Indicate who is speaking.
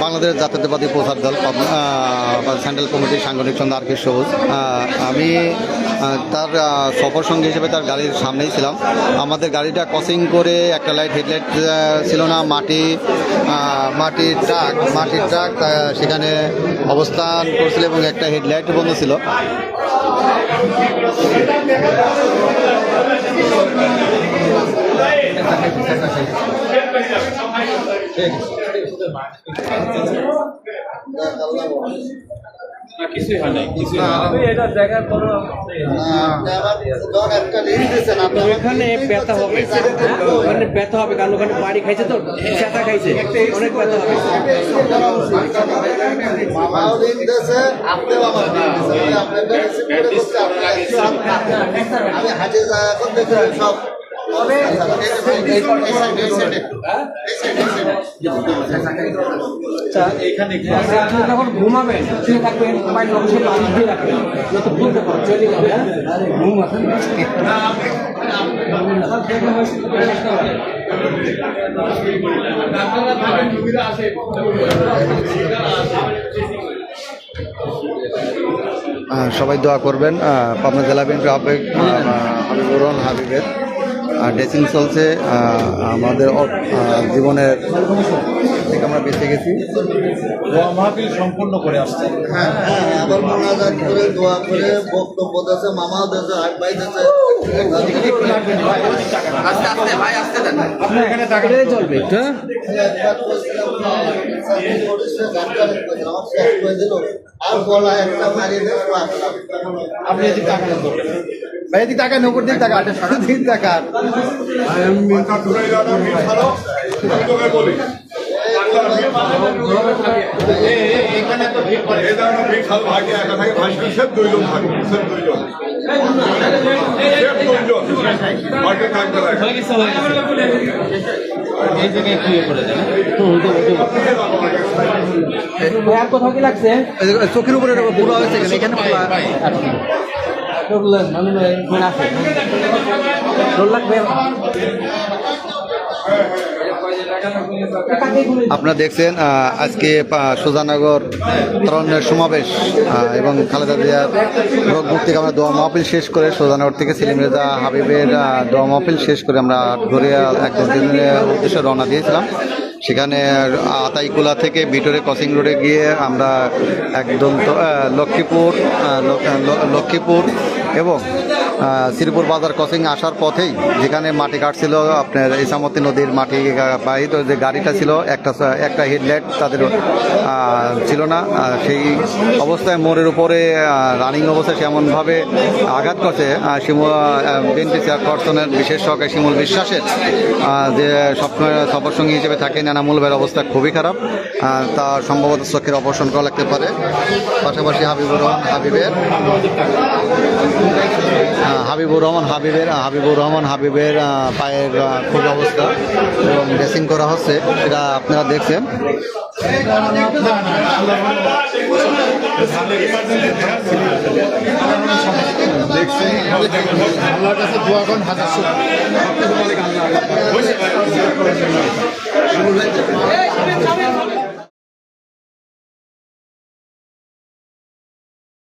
Speaker 1: বাংলাদেশ জাতীয়তাবাদী প্রচার দল সেন্ট্রাল কমিটির সাংগঠনিক সম্পাদক আর কে সবুজ। আমি তার সফর সঙ্গী হিসেবে তার গাড়ির সামনেই ছিলাম। আমাদের গাড়িটা ক্রসিং করে একটা লাইট হেডলাইট ছিল না, মাটির ট্রাক সেখানে অবস্থান করছিল এবং একটা হেডলাইট বন্ধ ছিল।
Speaker 2: কিছুই হয় নাই,
Speaker 3: ওখানে ব্যথা হবে, ওখানে ব্যথা হবে, কারণ ওখানে বাড়ি খাইছে তো, চেতা খাইছে, অনেক ব্যথা হবে।
Speaker 4: আমি হাজির এখন দেখে সব
Speaker 3: যখন ঘুমাবেন শুয়ে থাকবেন, মোবাইল অবশ্যই পানি দিয়ে রাখবেন, যত বলতে পারো চলে যাবে। ঘুম আছে
Speaker 1: সবাই দোয়া করবেন। পাবনা জেলা বিএনপির আহ্বায়ক হাবিবুর রহমান হাবিবের ড্রেসিং চলছে। আমাদের জীবনের থেকে আমরা বেঁচে গেছি,
Speaker 2: মাহফিল সম্পূর্ণ করে আসছে।
Speaker 4: হ্যাঁ আবার মোনাজাত করে দোয়া করে বক্তব্য দিয়েছে, মামাও দিয়েছে, হাট ভাই দিয়েছে।
Speaker 3: আপনার এখানে টাকাটা চলবে একটু।
Speaker 4: আর বলা একটা মারিয়ে দেয়।
Speaker 2: আপনি যদি টাকা নেন ভাই, এদিক টাকা নগদ দিন, টাকা 8.5 টাকা।
Speaker 5: এখানে তো ভিড় করে এই ধরনের বিশাল ভাগে একা থাকে, ভাষণ সব 2 জন থাকে, সব 2 জন মাঠে থাকতে লাগে।
Speaker 3: এই জায়গায় একটু ইয়ে করে দেন। আর কোথাও কি লাগছে?
Speaker 1: চোখের উপরে পুরো হয়েছে এখানে আপনারা দেখছেন আজকে সুজানগর তরুণের সমাবেশ এবং খালেদা জিয়ার রোগ মুক্তি আমরা দোয়া মাহফিল শেষ করে সুজানগর থেকে সেলিম রেজা হাবিবের দোয়া মাহফিল শেষ করে আমরা গড়িয়া একদম উদ্দেশ্যে রওনা দিয়েছিলাম। সেখানে আতাইকুলা থেকে ভিতরে ক্রসিং রোডে গিয়ে আমরা একদম লক্ষ্মীপুর এবং শ্রীপুর বাজার ক্রসিং আসার পথেই যেখানে মাটি কাটছিল আপনার ইসামতি নদীর মাটি বাহিত যে গাড়িটা ছিল, একটা হেডলাইট তাদের ছিল না, সেই অবস্থায় মোড়ের উপরে রানিং অবস্থায় এমনভাবে আঘাত করছে বিএনপি চেয়ারপারসনের বিশেষ সহকারী শিমুল বিশ্বাসের যে সবসময় সফর সঙ্গী হিসেবে থাকেন এনামুল ভাইয়ের অবস্থা খুবই খারাপ, তার সম্ভবত চোখের অপারেশন করা লাগতে পারে। পাশাপাশি হাবিবুর রহমান হাবিবের পায়ের খুব অবস্থা এবং ড্রেসিং করা হচ্ছে, সেটা আপনারা দেখছেন।
Speaker 2: আল্লাহর কাছে দোয়া করেন, হাজার